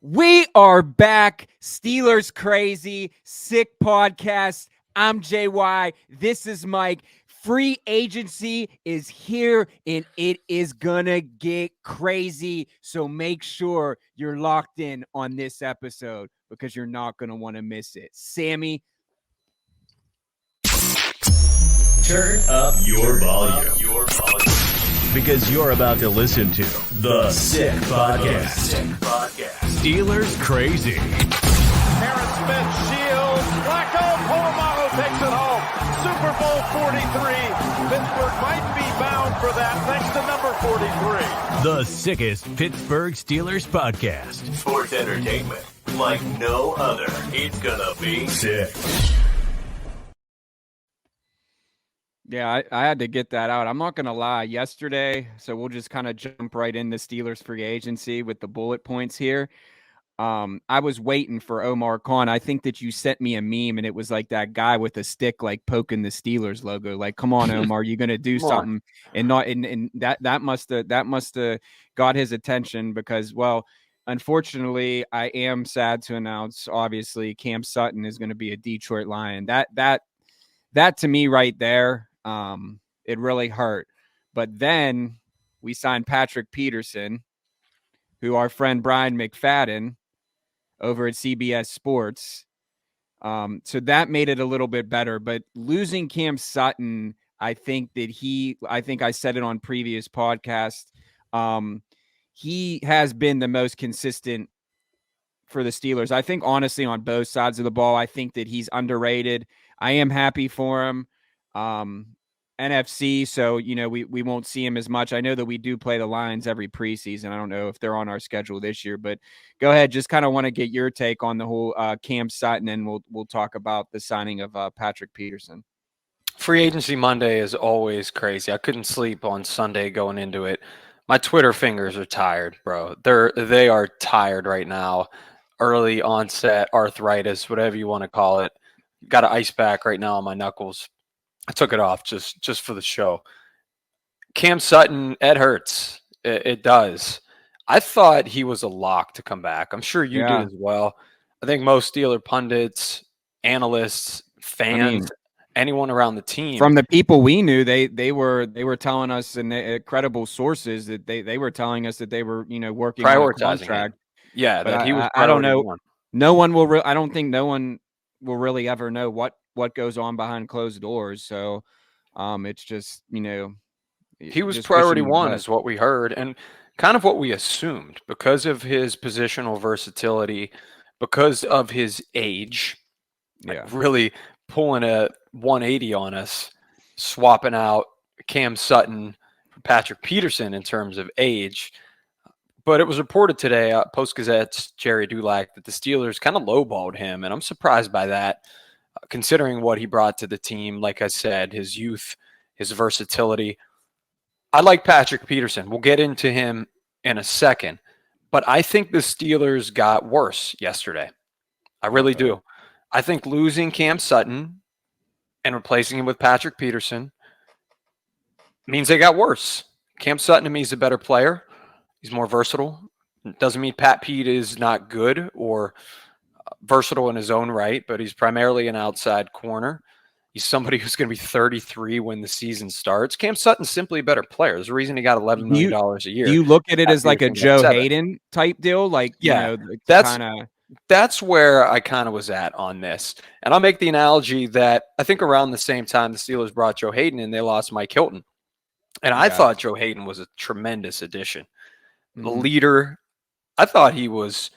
We are back. Steelers Crazy, Sick Podcast. I'm JY. This is Mike. Free agency is here and it is gonna get crazy. So make sure you're locked in on this episode because you're not gonna want to miss it. Sammy, turn up your volume. Because you're about to listen to The Sick Podcast. Steelers Crazy. Harris Smith shields. Flacco Polamalu takes it home. Super Bowl 43. Pittsburgh might be bound for that thanks to number 43. The sickest Pittsburgh Steelers podcast. Sports entertainment like no other. It's gonna be sick. yeah, I had to get that out. I'm not gonna lie. Yesterday, so we'll just kind of jump right into Steelers free agency with the bullet points here. I was waiting for Omar Khan. I think that you sent me a meme and it was like that guy with a stick, like poking the Steelers logo. Like, come on, Omar, you're gonna do something. And not and that must have got his attention because, well, unfortunately, I am sad to announce, obviously, Cam Sutton is going to be a Detroit Lion. That to me right there, it really hurt. But then we signed Patrick Peterson, who our friend Brian McFadden over at CBS Sports. So that made it a little bit better. But losing Cam Sutton, I think I said it on previous podcasts. He has been the most consistent for the Steelers. I think, honestly, on both sides of the ball, I think that he's underrated. I am happy for him. NFC, so, we won't see him as much. I know that we do play the Lions every preseason. I don't know if they're on our schedule this year, but go ahead. Just kind of want to get your take on the whole Cam Sutton, and we'll talk about the signing of Patrick Peterson. Free agency Monday is always crazy. I couldn't sleep on Sunday going into it. My Twitter fingers are tired, bro. They are tired right now. Early onset arthritis, whatever you want to call it. Got an ice pack right now on my knuckles. I took it off just for the show. Cam Sutton, it hurts. It does. I thought he was a lock to come back. I'm sure you did as well. I think most Steeler pundits, analysts, fans, anyone around the team, from the people we knew, they were telling us, and credible sources, that they were telling us that they were working on a contract. Yeah, but that he was. I don't know. No one will. I don't think no one will really ever know what goes on behind closed doors. So it's just, he was priority one is what we heard, and kind of what we assumed because of his positional versatility, because of his age. Yeah, really pulling a 180 on us, swapping out Cam Sutton for Patrick Peterson in terms of age. But it was reported today, Post-Gazette's Jerry Dulac, that the Steelers kind of lowballed him, and I'm surprised by that, considering what he brought to the team. Like I said, his youth, his versatility. I like Patrick Peterson. We'll get into him in a second, but I think the Steelers got worse yesterday. I really do. I think losing Cam Sutton and replacing him with Patrick Peterson means they got worse. Cam Sutton, to me, is a better player. He's more versatile. It doesn't mean Pat Pete is not good or versatile in his own right, but he's primarily an outside corner. He's somebody who's going to be 33 when the season starts. Cam Sutton's simply a better player. There's a reason he got $11 million a year. Do you look at it as like a Joe Hayden type deal? Like, that's where I kind of was at on this. And I'll make the analogy that I think around the same time the Steelers brought Joe Hayden in, they lost Mike Hilton. And I thought Joe Hayden was a tremendous addition. The leader, I thought it was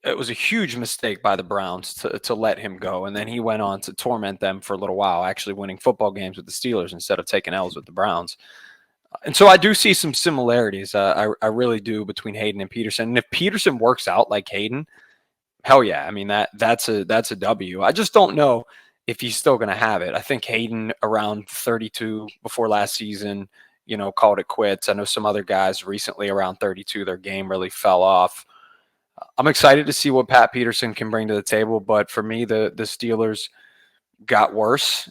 a huge mistake by the Browns to let him go. And then he went on to torment them for a little while, actually winning football games with the Steelers instead of taking L's with the Browns. And so I do see some similarities. I really do between Hayden and Peterson. And if Peterson works out like Hayden, hell yeah. I mean, that's a W. I just don't know if he's still going to have it. I think Hayden around 32 before last season, called it quits. I know some other guys recently around 32, their game really fell off. I'm excited to see what Pat Peterson can bring to the table, but for me, the Steelers got worse.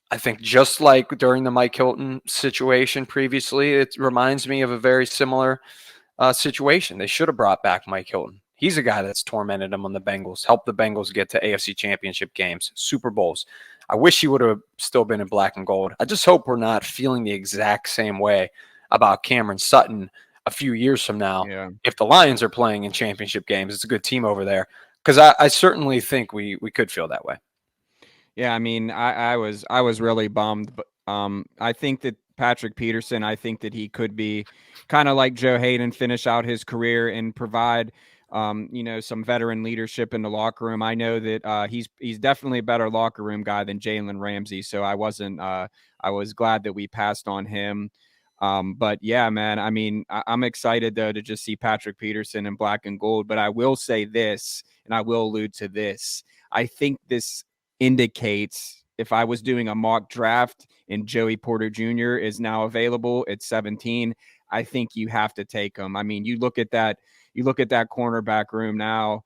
I think just like during the Mike Hilton situation previously, it reminds me of a very similar situation. They should have brought back Mike Hilton. He's a guy that's tormented him on the Bengals, helped the Bengals get to AFC Championship games, Super Bowls. I wish he would have still been in black and gold. I just hope we're not feeling the exact same way about Cameron Sutton a few years from now. Yeah. If the Lions are playing in championship games, it's a good team over there. Because I certainly think we could feel that way. Yeah, I mean, I was really bummed, but I think that Patrick Peterson, I think that he could be kind of like Joe Hayden, finish out his career and provide some veteran leadership in the locker room. I know that he's definitely a better locker room guy than Jalen Ramsey, so I was glad that we passed on him. But yeah, man, I mean, I'm excited though to just see Patrick Peterson in black and gold. But I will say this, and I will allude to this. I think this indicates, if I was doing a mock draft and Joey Porter Jr. is now available at 17, I think you have to take him. I mean, you look at that cornerback room now.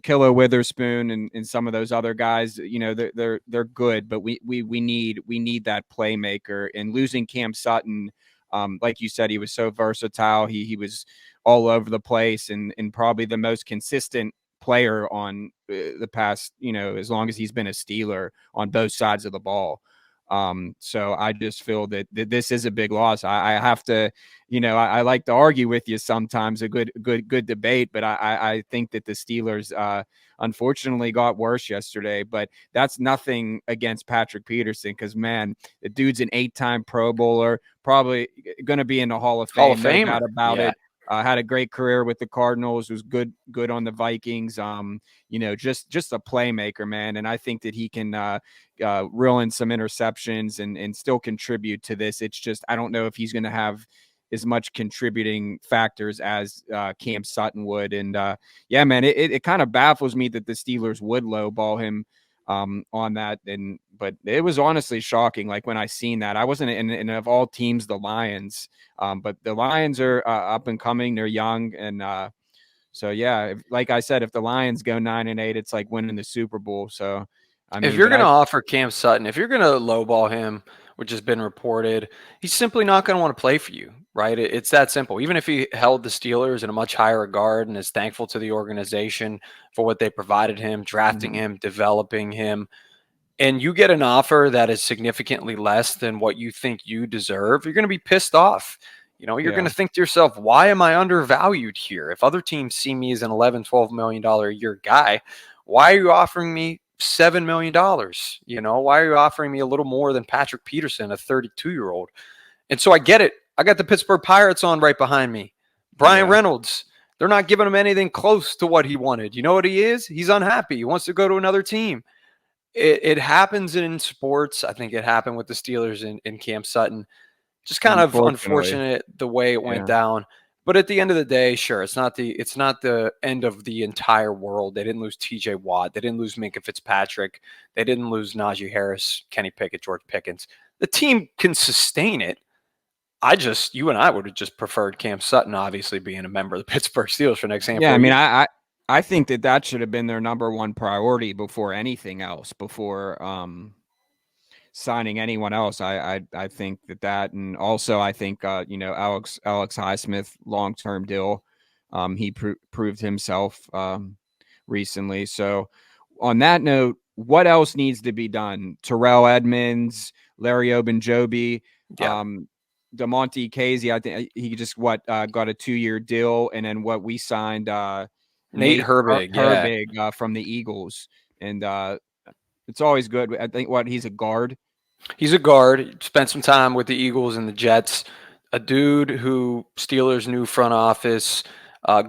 Kilo Witherspoon and some of those other guys, they're good, but we need that playmaker. And losing Cam Sutton, like you said, he was so versatile. He was all over the place and probably the most consistent player on the past, as long as he's been a Steeler on both sides of the ball. So I just feel that this is a big loss. I have to, I like to argue with you sometimes, a good debate, but I think that the Steelers unfortunately got worse yesterday. But that's nothing against Patrick Peterson, because man, the dude's an 8-time Pro Bowler, probably going to be in the Hall of Fame. Hall of Fame, no doubt about it. Had a great career with the Cardinals, was good on the Vikings. Just a playmaker, man. And I think that he can reel in some interceptions and still contribute to this. It's just, I don't know if he's going to have as much contributing factors as Cam Sutton would. And yeah, man, it kind of baffles me that the Steelers would lowball him on that. But it was honestly shocking. Like when I seen that, I wasn't in of all teams, the Lions, but the Lions are up and coming. They're young. And so, yeah, like I said, if the Lions go 9-8, it's like winning the Super Bowl. So, I mean, if you're going to offer Cam Sutton, if you're going to lowball him, which has been reported, he's simply not going to want to play for you, right? It's that simple. Even if he held the Steelers in a much higher regard and is thankful to the organization for what they provided him, drafting him, developing him, and you get an offer that is significantly less than what you think you deserve, you're going to be pissed off. You're going to think to yourself, why am I undervalued here? If other teams see me as an $11, $12 million a year guy, why are you offering me $7 million? Why are you offering me a little more than Patrick Peterson, a 32-year-old? And so I get it. I got the Pittsburgh Pirates on right behind me. Brian Reynolds, they're not giving him anything close to what he wanted. You know what he is? He's unhappy. He wants to go to another team. It happens in sports. I think it happened with the Steelers and Cam Sutton. Just kind of unfortunate the way it went down. But at the end of the day, sure, it's not the end of the entire world. They didn't lose T.J. Watt. They didn't lose Minkah Fitzpatrick. They didn't lose Najee Harris, Kenny Pickett, George Pickens. The team can sustain it. You and I would have just preferred Cam Sutton, obviously, being a member of the Pittsburgh Steelers for next handful. Yeah, I mean, I think that should have been their number one priority before anything else, before signing anyone else. I think that, and also I think Alex Highsmith long-term deal. He proved himself recently. So on that note, what else needs to be done? Terrell Edmonds, Larry Ogunjobi, DeMonte Casey. I think he just got a 2-year deal, and then what we signed Nate Herbig from the Eagles, and it's always good. I think he's a guard. He's a guard. Spent some time with the Eagles and the Jets. A dude who Steelers' new front office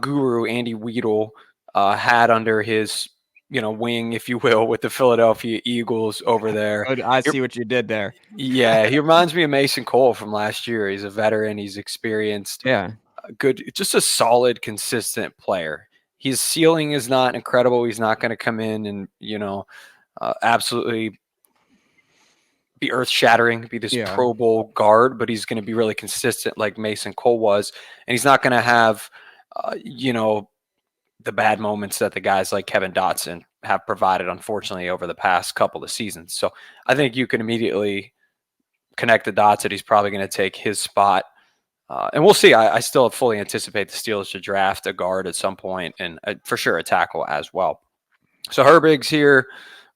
guru Andy Weidel had under his wing, if you will, with the Philadelphia Eagles over there. I see what you did there. Yeah, he reminds me of Mason Cole from last year. He's a veteran. He's experienced. Yeah, good. Just a solid, consistent player. His ceiling is not incredible. He's not going to come in and absolutely be earth-shattering, be this Pro Bowl guard, but he's going to be really consistent like Mason Cole was. And he's not going to have, the bad moments that the guys like Kevin Dotson have provided, unfortunately, over the past couple of seasons. So I think you can immediately connect the dots that he's probably going to take his spot And we'll see. I still fully anticipate the Steelers to draft a guard at some point, and for sure a tackle as well. So Herbig's here,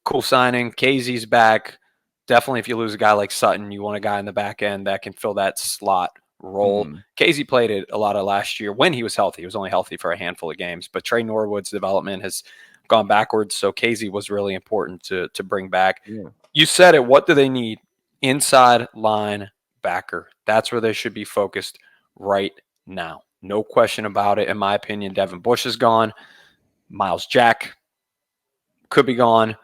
cool signing. Casey's back. Definitely, if you lose a guy like Sutton, you want a guy in the back end that can fill that slot role. Casey played it a lot of last year when he was healthy. He was only healthy for a handful of games, but Trey Norwood's development has gone backwards, so Casey was really important to bring back. Yeah. You said it. What do they need? Inside linebacker. That's where they should be focused right now. No question about it. In my opinion, Devin Bush is gone. Miles Jack could be gone.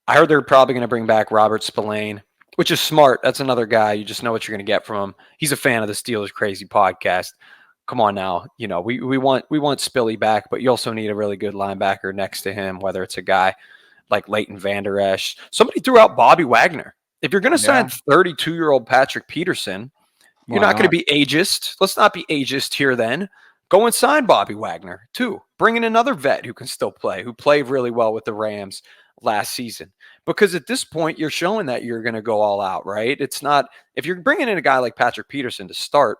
I heard they're probably going to bring back Robert Spillane, which is smart. That's another guy. You just know what you're going to get from him. He's a fan of the Steelers Crazy podcast. Come on now. You know, we want Spilly back, but you also need a really good linebacker next to him, whether it's a guy like Leighton Vander Esch. Somebody threw out Bobby Wagner. If you're going to sign 32-year-old Patrick Peterson, you're not going to be ageist. Let's not be ageist here then. Go and sign Bobby Wagner, too. Bring in another vet who can still play, who played really well with the Rams last season. Because at this point, you're showing that you're going to go all out, right? It's not – if you're bringing in a guy like Patrick Peterson to start,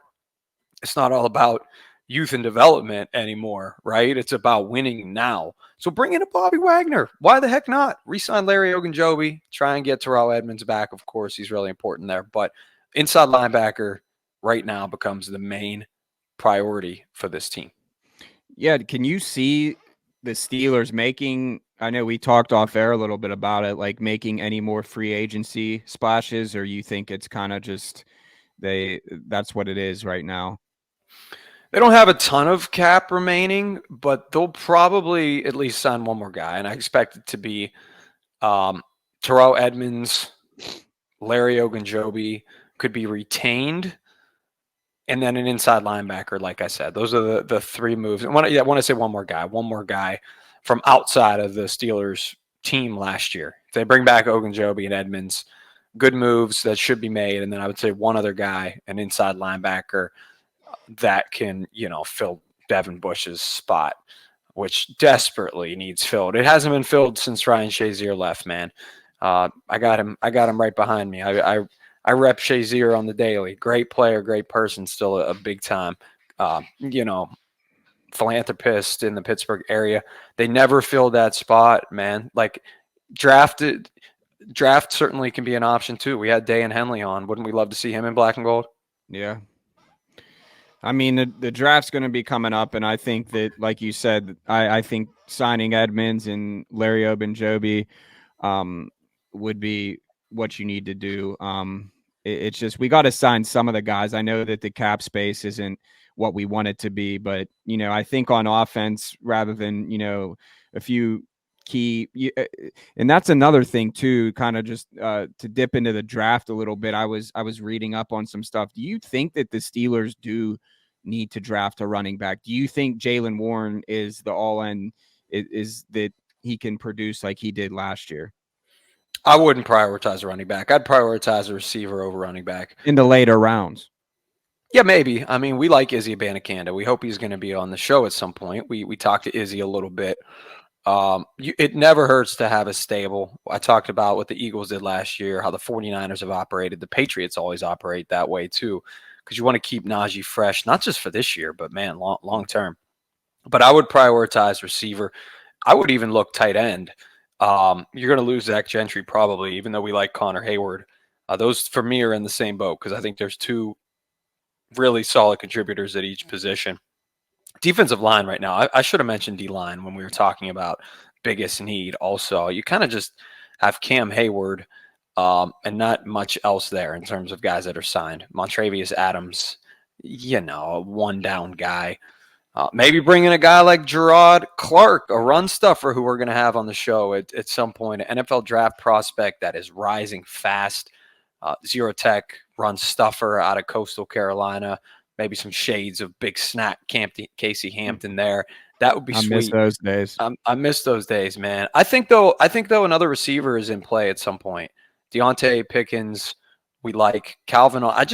it's not all about youth and development anymore, right? It's about winning now. So bring in a Bobby Wagner. Why the heck not? Re-sign Larry Ogunjobi. Try and get Terrell Edmonds back. Of course, he's really important there. But inside linebacker right now becomes the main priority for this team. Yeah, can you see the Steelers making – I know we talked off air a little bit about it, like making any more free agency splashes, or you think it's kind of just that's what it is right now? They don't have a ton of cap remaining, but they'll probably at least sign one more guy, and I expect it to be Terrell Edmonds, Larry Ogunjobi could be retained, and then an inside linebacker, like I said. Those are the three moves. I want to say one more guy from outside of the Steelers team last year. If they bring back Ogunjobi and Edmonds, good moves that should be made, and then I would say one other guy, an inside linebacker, that can, fill Devin Bush's spot, which desperately needs filled. It hasn't been filled since Ryan Shazier left, man. I got him right behind me. I rep Shazier on the daily. Great player, great person, still a big time, philanthropist in the Pittsburgh area. They never filled that spot, man. Like draft certainly can be an option too. We had Day and Henley on. Wouldn't we love to see him in black and gold? Yeah. I mean, the draft's going to be coming up, and I think that, like you said, I think signing Edmonds and Larry Ogunjobi would be what you need to do. It's just we got to sign some of the guys. I know that the cap space isn't what we want it to be, but, I think on offense rather than, a few key – and that's another thing too, kind of just to dip into the draft a little bit. I was reading up on some stuff. Do you think that the Steelers do need to draft a running back? Do you think Jaylen Warren is the all-in, is that he can produce like he did last year? I wouldn't prioritize a running back. I'd prioritize a receiver over running back. In the later rounds. Yeah, maybe. I mean, we like Izzy Abanikanda. We hope he's going to be on the show at some point. We talked to Izzy a little bit. It never hurts to have a stable. I talked about what the Eagles did last year, how the 49ers have operated. The Patriots always operate that way too, because you want to keep Najee fresh, not just for this year, but, man, long term. But I would prioritize receiver. I would even look tight end. You're going to lose Zach Gentry probably, even though we like Connor Hayward. Those, for me, are in the same boat because I think there's two really solid contributors at each position. Defensive line right now, I should have mentioned D-line when we were talking about biggest need also. You kind of just have Cam Hayward and not much else there in terms of guys that are signed. Montravius Adams, a one-down guy. Maybe bring in a guy like Gerard Clark, a run stuffer who we're going to have on the show at some point, an NFL draft prospect that is rising fast. Zero Tech run stuffer out of Coastal Carolina. Maybe some shades of Big Snack Casey Hampton there. That would be sweet. I miss those days. I miss those days, man. I think though another receiver is in play at some point. Deontay Pickens, we like Calvin. I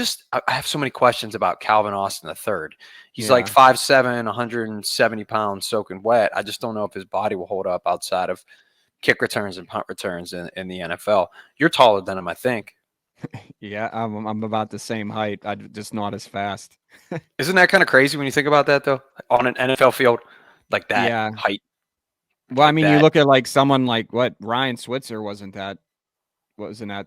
have so many questions about Calvin Austin III. He's like 5'7", 170 pounds, soaking wet. I just don't know if his body will hold up outside of kick returns and punt returns in the NFL. You're taller than him, I think. Yeah, I'm about the same height. I just not as fast. Isn't that kind of crazy when you think about that, though? On an NFL field, like that Yeah. height, Well, I like mean, you that. look at like someone like what Ryan Switzer wasn't that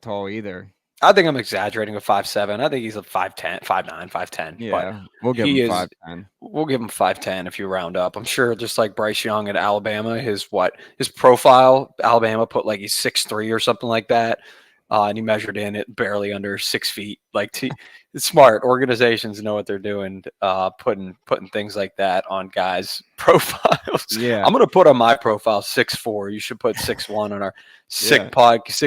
tall either. I think I'm exaggerating with 5'7". I think he's a 5'10", 5'9", 5'10", but Yeah, we'll give him he is. 5'10". We'll give him 5'10" if you round up. I'm sure, just like Bryce Young at Alabama, his profile, Alabama put like he's 6'3" or something like that, and he measured in at barely under 6 feet. Like, it's smart. Organizations know what they're doing, putting things like that on guys' profiles. Yeah. I'm gonna put on my profile 6'4". You should put 6'1" on our sick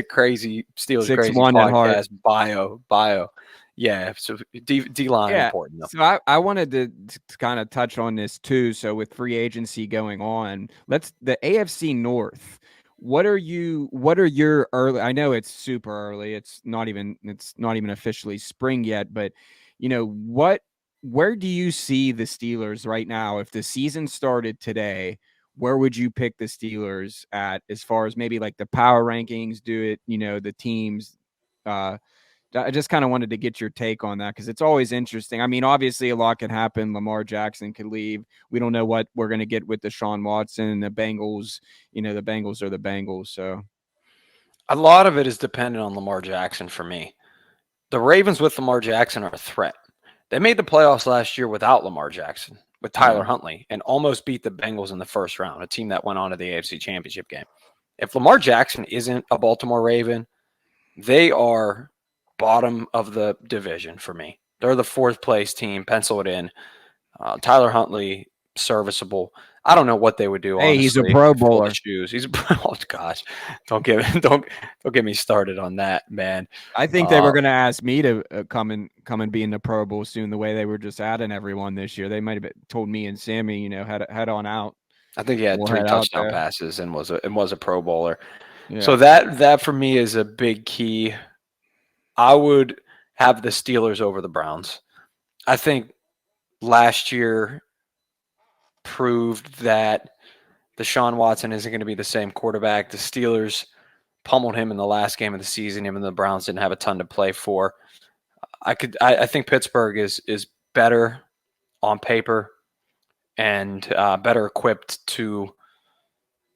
crazy Steelers 6'1" crazy at heart. podcast bio. Yeah, so D line Yeah. important though. So I wanted to kind of touch on this too. So with free agency going on, the AFC North. What are your early? I know it's super early. It's not even officially spring yet, but where do you see the Steelers right now? If the season started today, where would you pick the Steelers at as far as maybe like the power rankings do it, the teams? I just kind of wanted to get your take on that because it's always interesting. I mean, obviously, a lot can happen. Lamar Jackson could leave. We don't know what we're going to get with Deshaun Watson and the Bengals. The Bengals are the Bengals. So a lot of it is dependent on Lamar Jackson for me. The Ravens with Lamar Jackson are a threat. They made the playoffs last year without Lamar Jackson, with Tyler Huntley, and almost beat the Bengals in the first round, a team that went on to the AFC Championship game. If Lamar Jackson isn't a Baltimore Raven, they are bottom of the division for me. They're the fourth place team. Pencil it in. Tyler Huntley, serviceable. I don't know what they would do. Hey, honestly, he's a Pro Bowler. He's a oh gosh, don't get me started on that, man. I think they were going to ask me to come and be in the Pro Bowl soon. The way they were just adding everyone this year, they might have told me and Sammy, head on out. I think he had 3 touchdown passes and was a Pro Bowler. Yeah. So that for me is a big key. I would have the Steelers over the Browns. I think last year proved that Deshaun Watson isn't going to be the same quarterback. The Steelers pummeled him in the last game of the season, even though the Browns didn't have a ton to play for. I think Pittsburgh is better on paper and better equipped to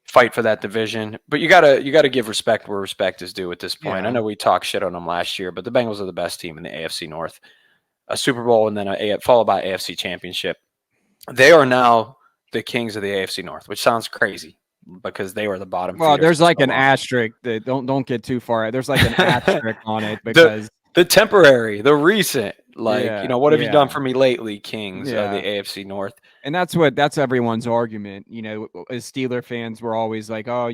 fight for that division, but you gotta give respect where respect is due at this point. Yeah. I know we talked shit on them last year, but the Bengals are the best team in the AFC North. A Super Bowl and then followed by AFC Championship. They are now the kings of the AFC North, which sounds crazy because they were the bottom. Well, there's like an asterisk. That don't get too far. There's like an asterisk on it because the temporary, the recent. Like, what have you done for me lately, Kings of the AFC North? And that's everyone's argument. As Steeler fans, we're always like, oh,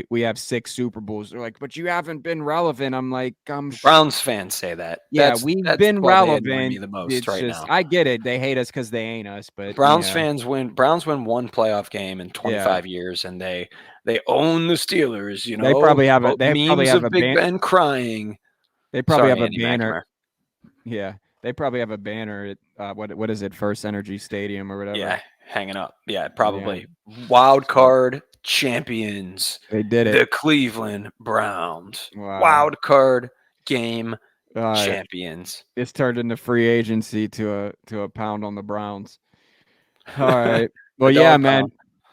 we have 6 Super Bowls. They're like, but you haven't been relevant. I'm like, Browns fans say that. Yeah, we've been relevant the most right now. I get it. They hate us because they ain't us. But Browns fans win. Browns win 1 playoff game in 25 years, and they own the Steelers. They probably have a Big Ben crying. They probably have a banner. Yeah. They probably have a banner at what is it, First Energy Stadium or whatever. Yeah, hanging up. Yeah, probably. Yeah. Wild card champions. They did it. The Cleveland Browns. Wow. Wild card game champions. It's turned into free agency to a pound on the Browns. All right. Well, yeah, man.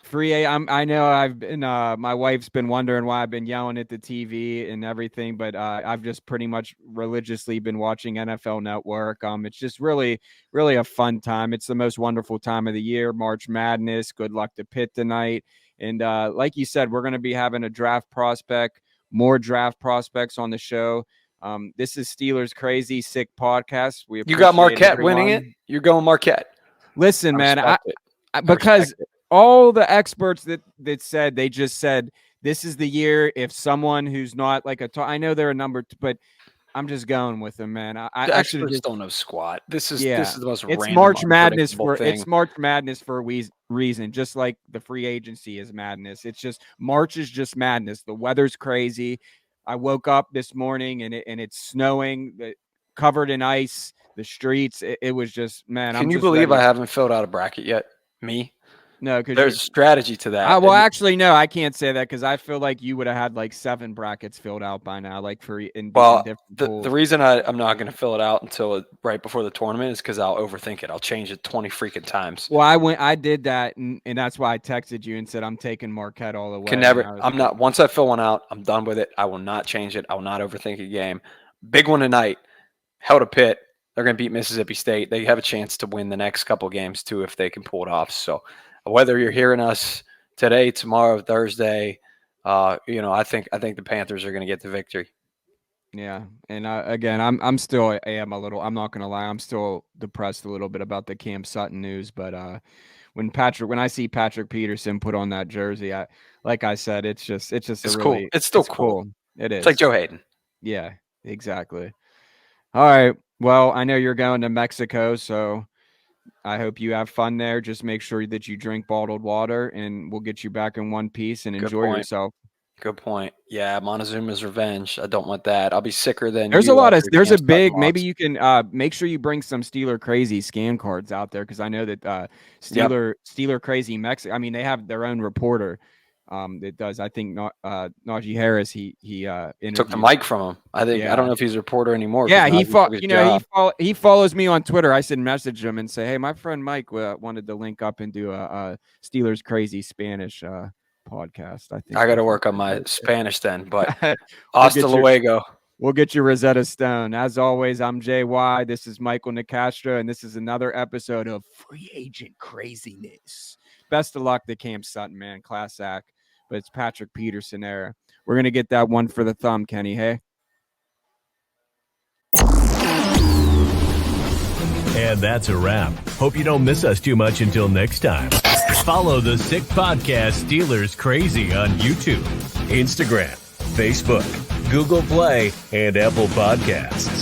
I know I've been my wife's been wondering why I've been yelling at the TV and everything, but I've just pretty much religiously been watching NFL Network. It's just really, really a fun time. It's the most wonderful time of the year, March Madness. Good luck to Pitt tonight. And like you said, we're going to be having more draft prospects on the show. This is Steelers Crazy Sick Podcast. You got Marquette winning it? You're going Marquette. Listen, man, because all the experts that said, they just said this is the year if someone who's not like I know they're a number, but I'm just going with them, man. I actually just don't know squat. This is the most it's random, March Madness for thing. It's March Madness for a reason, just like the free agency is madness. It's just March is just madness. The weather's crazy. I woke up this morning and it's snowing, covered in ice. The streets. It was just, man. Can you believe I haven't filled out a bracket yet? Me. No, because there's a strategy to that. well, actually, no, I can't say that because I feel like you would have had like 7 brackets filled out by now, like in different pools. The reason I'm not going to fill it out until right before the tournament is because I'll overthink it. I'll change it 20 freaking times. Well, I did that, and that's why I texted you and said I'm taking Marquette all the way. I'm not. Once I fill one out, I'm done with it. I will not change it. I will not overthink a game. Big one tonight. Held a Pitt. They're going to beat Mississippi State. They have a chance to win the next couple games too if they can pull it off. So whether you're hearing us today, tomorrow, Thursday, I think the Panthers are going to get the victory. Yeah, and again, I'm still am a little. I'm not going to lie. I'm still depressed a little bit about the Cam Sutton news, but when I see Patrick Peterson put on that jersey, like I said, it's just cool. It's still cool. It is. It's like Joe Hayden. Yeah, exactly. All right. Well, I know you're going to Mexico, so I hope you have fun there. Just make sure that you drink bottled water, and we'll get you back in one piece and enjoy yourself. Good point. Yeah, Montezuma's revenge. I don't want that. I'll be sicker than. There's maybe you can make sure you bring some Steeler Crazy scan cards out there because I know that Steeler Crazy Mexico. I mean, they have their own reporter. It does. I think Najee Harris. He took the mic from him. I think I don't know if he's a reporter anymore. Yeah, he follows me on Twitter. I should message him and say, hey, my friend Mike wanted to link up and do a Steelers Crazy Spanish podcast. I think I got to work on my Spanish then. But hasta luego. We'll get you Rosetta Stone. As always, I'm JY. This is Michael Nicastro, and this is another episode of Free Agent Craziness. Best of luck to Cam Sutton, man. Class act. But it's Patrick Peterson era. We're going to get that one for the thumb, Kenny. Hey? And that's a wrap. Hope you don't miss us too much until next time. Follow the Sick Podcast Steelers Crazy on YouTube, Instagram, Facebook, Google Play, and Apple Podcasts.